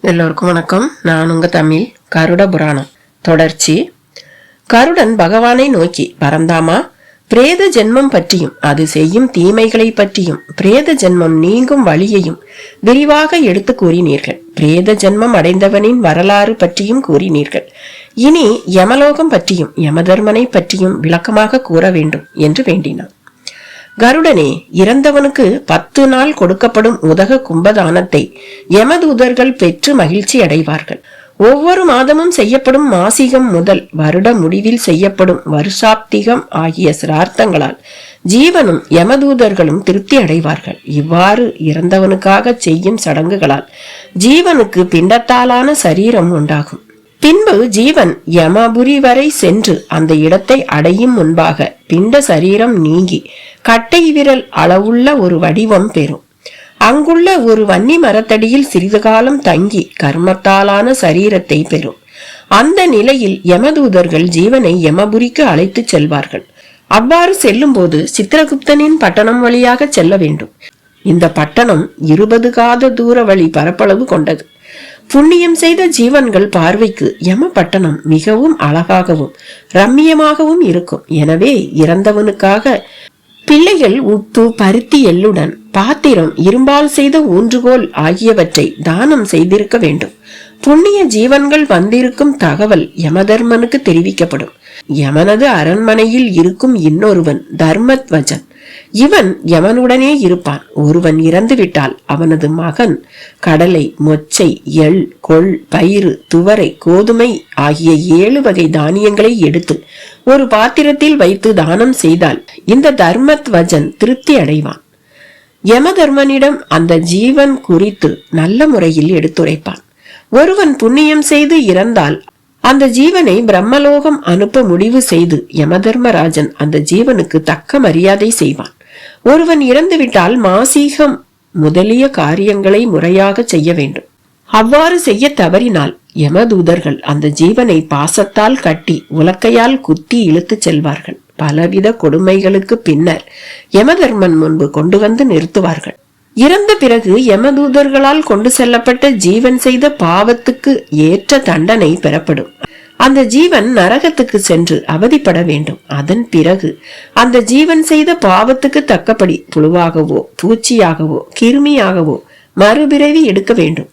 எல்லோருக்கும் வணக்கம். நான் உங்க தமிழ். கருட புராணம் தொடர்ச்சி. கருடன் பகவானை நோக்கி, பரந்தாமா, பிரேத ஜென்மம் பற்றியும் அது செய்யும் தீமைகளை பற்றியும் பிரேத ஜென்மம் நீங்கும் வழியையும் விரிவாக எடுத்து கூறினீர்கள். பிரேத ஜென்மம் அடைந்தவனின் வரலாறு பற்றியும் கூறினீர்கள். இனி யமலோகம் பற்றியும் யமதர்மனை பற்றியும் விளக்கமாக கூற வேண்டும் என்று வேண்டினான். கருடனே, இறந்தவனுக்கு 10 நாள் கொடுக்கப்படும் உதக கும்பதானத்தை யமதூதர்கள் பெற்று மகிழ்ச்சி அடைவார்கள். ஒவ்வொரு மாதமும் செய்யப்படும் மாசிகம் முதல் வருட முடிவில் செய்யப்படும் வருஷாப்திகம் ஆகிய சிரார்த்தங்களால் ஜீவனும் யமதூதர்களும் திருப்தி அடைவார்கள். இவ்வாறு இறந்தவனுக்காக செய்யும் சடங்குகளால் ஜீவனுக்கு பிண்டத்தாலான சரீரம் உண்டாகும். பின்பு ஜீவன் யமபுரி வரை சென்று அந்த இடத்தை அடையும் முன்பாக பிண்ட சரீரம் நீங்கி கட்டை விரல் அளவுள்ள ஒரு வடிவம் பெறும். அங்குள்ள ஒரு வன்னி மரத்தடியில் சிறிது காலம் தங்கி கர்மத்தாலான சரீரத்தை பெறும். அந்த நிலையில் யமதூதர்கள் ஜீவனை யமபுரிக்கு அழைத்து செல்வார்கள். அவ்வாறு செல்லும் போது சித்திரகுப்தனின் பட்டணம் வழியாக செல்ல வேண்டும். இந்த பட்டணம் 20 காத தூர வழி பரப்பளவு கொண்டது. புண்ணியம் செய்த ஜீவன்கள் பார்வைக்கு யம பட்டணம் மிகவும் அழகாகவும் ரம்மியமாகவும் இருக்கும். எனவே இறந்தவனுக்காக பிள்ளைகள் உப்பு, பருத்தி, எள்ளுடன் பாத்திரம், இரும்பால் செய்த ஊன்றுகோல் ஆகியவற்றை தானம் செய்திருக்க வேண்டும். புண்ணிய ஜீவன்கள் வந்திருக்கும் தகவல் யமதர்மனுக்கு தெரிவிக்கப்படும். யமனது அரண்மனையில் இருக்கும் இன்னொருவன் தர்மத்வஜன். இவன் யமனுடனே இருப்பான். ஒருவன் இறந்துவிட்டால் அவனது மகன் கடலை, மொச்சை, எள், கொள், பயிறு, துவரை, கோதுமை ஆகிய 7 வகை தானியங்களை எடுத்து ஒரு பாத்திரத்தில் வைத்து தானம் செய்தால் இந்த தர்மத்வஜன் திருப்தி அடைவான். யமதர்மனிடம் அந்த ஜீவன் குறித்து நல்ல முறையில் எடுத்துரைப்பான். ஒருவன் புண்ணியம் செய்து இறந்தால் அந்த ஜீவனை பிரம்மலோகம் அனுப்ப முடிவு செய்து யமதர்மராஜன் அந்த ஜீவனுக்கு தக்க மரியாதை செய்வான். ஒருவன் இறந்துவிட்டால் மாசீகம் முதலிய காரியங்களை முறையாக செய்ய வேண்டும். அவ்வாறு செய்ய தவறினால் யமதூதர்கள் அந்த ஜீவனை பாசத்தால் கட்டி உலக்கையால் குத்தி இழுத்து செல்வார்கள். பலவித கொடுமைகளுக்கு பின்னர் யமதர்மன் முன்பு கொண்டு வந்து நிறுத்துவார்கள். இறந்த பிறகு யமதூதர்களால் கொண்டு செல்லப்பட்ட ஜீவன் செய்த பாவத்துக்கு ஏற்ற தண்டனை பெறப்படும். அந்த ஜீவன் நரகத்துக்கு சென்று அவதிப்பட வேண்டும். அதன் பிறகு அந்த ஜீவன் செய்த பாவத்துக்கு தக்கபடி புழுவாகவோ, பூச்சியாகவோ, கிருமியாகவோ மறுபிறவி எடுக்க வேண்டும்.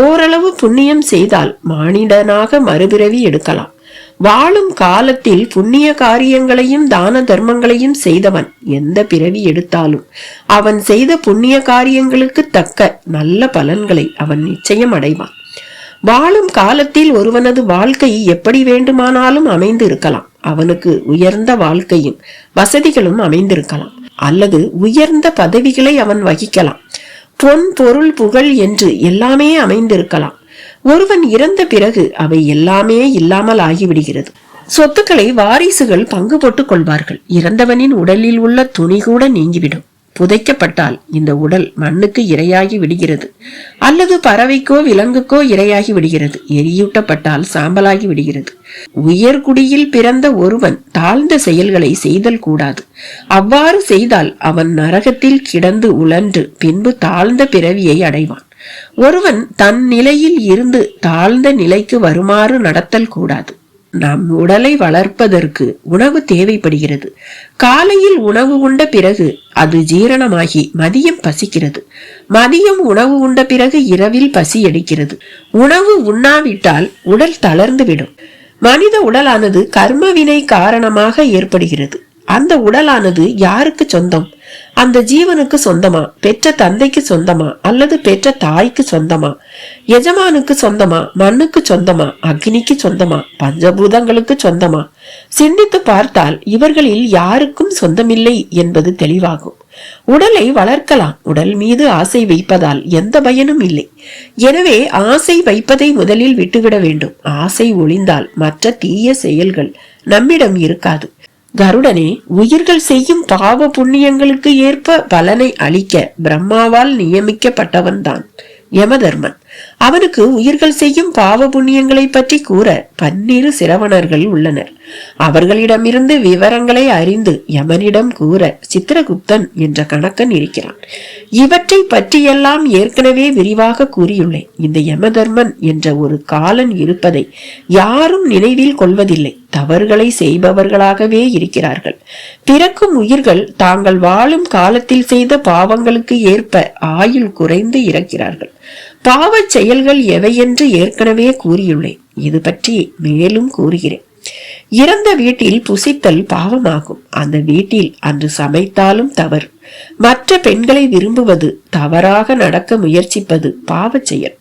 ஓரளவு புண்ணியம் செய்தால் மானிடனாக மறுபிறவி எடுக்கலாம். வாழும் காலத்தில் புண்ணிய காரியங்களையும் தான தர்மங்களையும் செய்தவன் எந்த பிறவி எடுத்தாலும் அவன் செய்த புண்ணிய காரியங்களுக்கு தக்க நல்ல பலன்களை அவன் நிச்சயம் அடைவான். வாழும் காலத்தில் ஒருவனது வாழ்க்கை எப்படி வேண்டுமானாலும் அமைந்து இருக்கலாம். அவனுக்கு உயர்ந்த வாழ்க்கையும் வசதிகளும் அமைந்திருக்கலாம். அல்லது உயர்ந்த பதவிகளை அவன் வகிக்கலாம். பொன், பொருள், புகழ் என்று எல்லாமே அமைந்திருக்கலாம். ஒருவன் இறந்த பிறகு அவை எல்லாமே இல்லாமல் ஆகிவிடுகிறது. சொத்துக்களை வாரிசுகள் பங்கு போட்டுக் கொள்வார்கள். இறந்தவனின் உடலில் உள்ள துணி கூட நீங்கிவிடும். புதைக்கப்பட்டால் இந்த உடல் மண்ணுக்கு இரையாகி விடுகிறது. அல்லது பறவைக்கோ விலங்குக்கோ இரையாகி விடுகிறது. எரியூட்டப்பட்டால் சாம்பலாகி விடுகிறது. உயர்குடியில் பிறந்த ஒருவன் தாழ்ந்த செயல்களை செய்தல் கூடாது. அவ்வாறு செய்தால் அவன் நரகத்தில் கிடந்து உழன்று பின்பு தாழ்ந்த பிறவியை அடைவான். ஒருவன் தன் நிலையில் இருந்து தாழ்ந்த நிலைக்கு வருமாறு நடத்தல் கூடாது. நம் உடலை வளர்ப்பதற்கு உணவு தேவைப்படுகிறது. காலையில் உணவு உண்ட பிறகு அது ஜீரணமாகி மதியம் பசிக்கிறது. மதியம் உணவு உண்ட பிறகு இரவில் பசி எடுக்கிறது. உணவு உண்ணாவிட்டால் உடல் தளர்ந்து விடும். மனித உடலானது கர்மவினை காரணமாக ஏற்படுகிறது. அந்த உடலானது யாருக்கு சொந்தம்? அந்த ஜீவனுக்கு சொந்தமா? பெற்ற தந்தைக்கு சொந்தமா? அல்லது பெற்ற தாய்க்கு சொந்தமா? எஜமானுக்கு சொந்தமா? மண்ணுக்கு சொந்தமா? அக்னிக்கு சொந்தமா? பஞ்சபூதங்களுக்கு சொந்தமா? சிந்தித்து பார்த்தால் இவர்களில் யாருக்கும் சொந்தமில்லை என்பது தெளிவாகும். உடலை வளர்க்கலாம். உடல் மீது ஆசை வைப்பதால் எந்த பயனும் இல்லை. எனவே ஆசை வைப்பதை முதலில் விட்டுவிட வேண்டும். ஆசை ஒளிந்தால் மற்ற தீய செயல்கள் நம்மிடம் இருக்காது. கருடனே, உயிர்கள் செய்யும் பாவ புண்ணியங்களுக்கு ஏற்ப பலனை அளிக்க பிரம்மாவால் நியமிக்கப்பட்டவன் தான் யமதர்மன். அவனுக்கு உயிர்கள் செய்யும் பாவ புண்ணியங்களை பற்றி கூற 12 சிரவணர்கள் உள்ளனர். அவர்களிடமிருந்து விவரங்களை அறிந்து யமனிடம் கூற சித்திரகுப்தன் என்ற கணக்கன் இருக்கிறான். இவற்றை பற்றியெல்லாம் ஏற்கனவே விரிவாக கூறியுள்ளேன். இந்த யமதர்மன் என்ற ஒரு காலன் இருப்பதை யாரும் நினைவில் கொள்வதில்லை. தவறுகளை செய்பவர்களாகவே இருக்கிறார்கள். பிறக்கும் உயிர்கள் தாங்கள் வாழும் காலத்தில் செய்த பாவங்களுக்கு ஏற்ப ஆயுள் குறைந்து இறக்கிறார்கள். பாவ செயல்கள் எவையென்று ஏற்கனவே கூறியுள்ளேன். இது பற்றி மேலும் கூறுகிறேன். இறந்த வீட்டில் புசித்தல் பாவமாகும். அந்த வீட்டில் அன்று சமைத்தாலும் தவறு. மற்ற பெண்களை விரும்புவது, தவறாக நடக்க முயற்சிப்பது பாவ செயல்.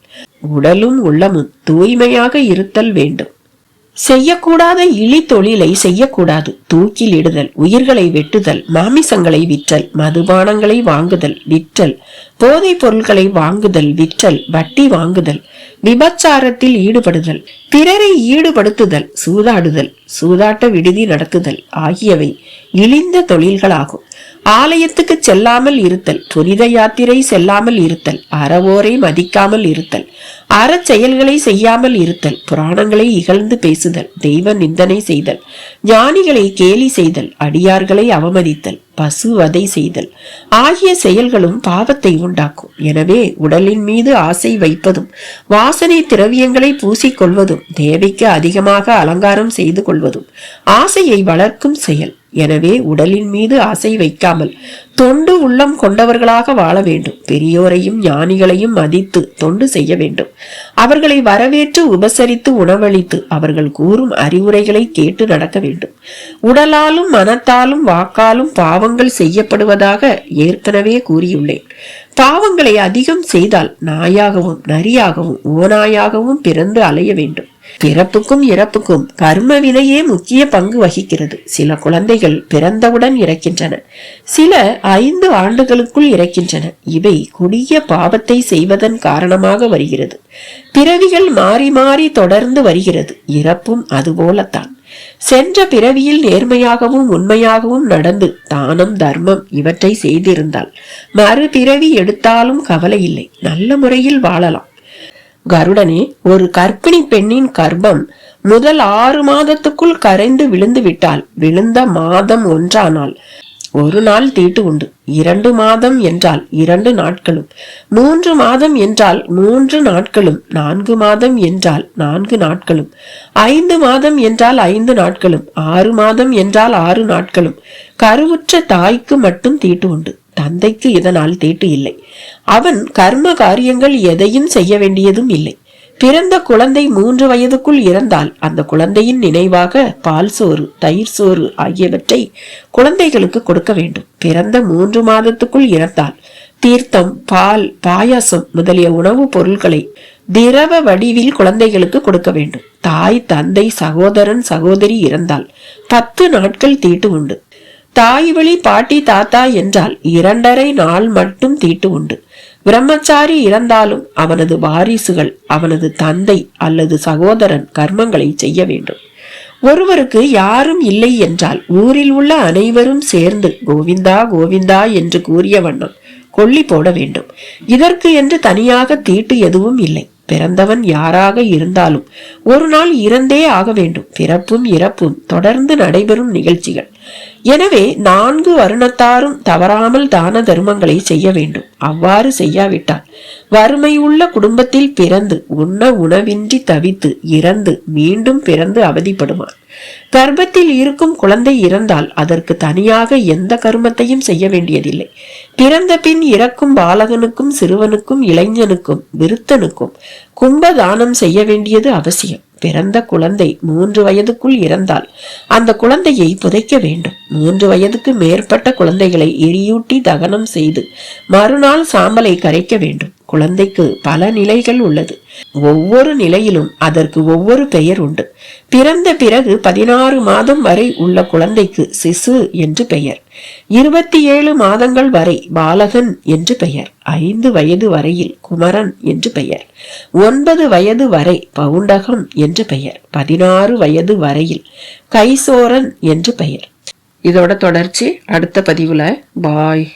உடலும் உள்ளமும் தூய்மையாக இருத்தல் வேண்டும். செய்யக்கூடாத இழி தொழிலை செய்யக்கூடாது. தூக்கில் இடுதல், உயிர்களை வெட்டுதல், மாமிசங்களை விற்றல், மதுபானங்களை வாங்குதல் விற்றல், போதைப் பொருட்களை வாங்குதல் விற்றல், வட்டி வாங்குதல், விபச்சாரத்தில் ஈடுபடுதல், பிறரை ஈடுபடுத்துதல், சூதாடுதல், சூதாட்ட விடுதி நடத்துதல் ஆகியவை இழிந்த தொழில்களாகும். ஆலயத்துக்கு செல்லாமல் இருத்தல், புனித யாத்திரை செல்லாமல் இருத்தல், அறவோரை மதிக்காமல் இருத்தல், அற செயல்களை செய்யாமல் இருத்தல், புராணங்களை இகழ்ந்து பேசுதல், தெய்வ நிந்தனை செய்தல், ஞானிகளை கேலி செய்தல், அடியார்களை அவமதித்தல், பசு வதை செய்தல் ஆகிய செயல்களும் பாவத்தை உண்டாக்கும். எனவே உடலின் மீது ஆசை வைப்பதும், வாசனை திரவியங்களை பூசிக்கொள்வதும், தேவைக்கு அதிகமாக அலங்காரம் செய்து கொள்வதும் ஆசையை வளர்க்கும் செயல். எனவே உடலின் மீது ஆசை வைக்காமல் தொண்டு உள்ளம் கொண்டவர்களாக வாழ வேண்டும். பெரியோரையும் ஞானிகளையும் மதித்து தொண்டு செய்ய வேண்டும். அவர்களை வரவேற்று உபசரித்து உணவளித்து அவர்கள் கூறும் அறிவுரைகளை கேட்டு நடக்க வேண்டும். உடலாலும் மனத்தாலும் வாக்காலும் பாவங்கள் செய்யப்படுவதாக ஏற்கனவே கூறியுள்ளேன். பாவங்களை அதிகம் செய்தால் நாயாகவும் நரியாகவும் ஓநாயாகவும் பிறந்து அலைய வேண்டும். பிறப்புக்கும் இறப்புக்கும் கர்ம வினையே முக்கிய பங்கு வகிக்கிறது. சில குழந்தைகள் பிறந்தவுடன் இறக்கின்றன, சில 5 ஆண்டுகளுக்குள் இறக்கின்றன. இவை கொடிய பாவத்தை செய்வதன் காரணமாக வருகிறது. பிறவிகள் மாறி மாறி தொடர்ந்து வருகிறது. இறப்பும் அதுபோலத்தான். சென்ற பிறவியில் நேர்மையாகவும் உண்மையாகவும் நடந்து தானம் தர்மம் இவற்றை செய்திருந்தால் மறுபிறவி எடுத்தாலும் கவலை இல்லை, நல்ல முறையில் வாழலாம். கருடனே, ஒரு கர்ப்பிணி பெண்ணின் கர்ப்பம் முதல் 6 மாதத்துக்குள் கரைந்து விழுந்து விட்டால், விழுந்த மாதம் ஒன்றானால் 1 நாள் தீட்டு உண்டு. 2 மாதம் என்றால் 2 நாட்களும், 3 மாதம் என்றால் 3 நாட்களும், 4 மாதம் என்றால் 4 நாட்களும், 5 மாதம் என்றால் 5 நாட்களும், 6 மாதம் என்றால் 6 நாட்களும். கருவுற்ற தாய்க்கு மட்டும் தீட்டு உண்டு. தந்தைக்கு இதனால் தீட்டு இல்லை. அவன் கர்ம காரியங்கள் எதையும் செய்ய வேண்டியதும் இல்லை. பிறந்த குழந்தை 3 வயதுக்குள் இறந்தால் அந்த குழந்தையின் நினைவாக பால் சோறு, தயிர் சோறு ஆகியவற்றை குழந்தைகளுக்கு கொடுக்க வேண்டும். பிறந்த 3 மாதத்துக்குள் இறந்தால் தீர்த்தம், பால், பாயாசம் முதலிய உணவுப் பொருட்களை திரவ வடிவில் குழந்தைகளுக்கு கொடுக்க வேண்டும். தாய், தந்தை, சகோதரன், சகோதரி இறந்தால் 10 நாட்கள் தீட்டு உண்டு. தாய் வழி பாட்டி, தாத்தா என்றால் 2½ நாள் மட்டும் தீட்டு உண்டு. பிரம்மச்சாரி இறந்தாலும் அவனது வாரிசுகள், அவனது தந்தை அல்லது சகோதரன் கர்மங்களை செய்ய வேண்டும். ஒருவருக்கு யாரும் இல்லை என்றால் ஊரில் உள்ள அனைவரும் சேர்ந்து கோவிந்தா கோவிந்தா என்று கூறிய வண்ணம் கொல்லி போட வேண்டும். இதற்கு என்று தனியாக தீட்டு எதுவும் இல்லை. பிறந்தவன் யாராக இருந்தாலும் ஒரு நாள் இறந்தே ஆக வேண்டும். பிறப்பும் இறப்பும் தொடர்ந்து நடைபெறும் நிகழ்ச்சிகள். எனவே 4 வருணத்தாரும் தவறாமல் தான தர்மங்களை செய்ய வேண்டும். அவ்வாறு செய்யாவிட்டால் வறுமை உள்ள குடும்பத்தில் பிறந்து உண்ண உணவின்றி தவித்து இறந்து மீண்டும் பிறந்து அவதிப்படுவான். கர்ப்பத்தில் இருக்கும் குழந்தை இறந்தால் அதற்கு தனியாக எந்த கர்மத்தையும் செய்ய வேண்டியதில்லை. பிறந்த பின் இறக்கும் பாலகனுக்கும் சிறுவனுக்கும் இளைஞனுக்கும் விருத்தனுக்கும் கும்பதானம் செய்ய வேண்டியது அவசியம். பிறந்த குழந்தை 3 வயதுக்குள் இறந்தால் அந்த குழந்தையை புதைக்க வேண்டும். 3 வயதுக்கு மேற்பட்ட குழந்தைகளை எரியூட்டி தகனம் செய்து மறுநாள் சாம்பலை கரைக்க வேண்டும். குழந்தைக்கு பல நிலைகள் உள்ளது. ஒவ்வொரு நிலையிலும் அதற்கு ஒவ்வொரு பெயர் உண்டு. பிறந்த பிறகு 16 மாதம் வரை உள்ள குழந்தைக்கு சிசு என்று பெயர், 27 மாதங்கள் வரை பாலகன் என்று பெயர், 5 வயது வரையில் குமரன் என்று பெயர், 9 வயது வரை பவுண்டகம் என்று பெயர், 16 வயது வரையில் கைசோரன் என்று பெயர். இதோட தொடர்ச்சி அடுத்த பதிவுல. பாய்.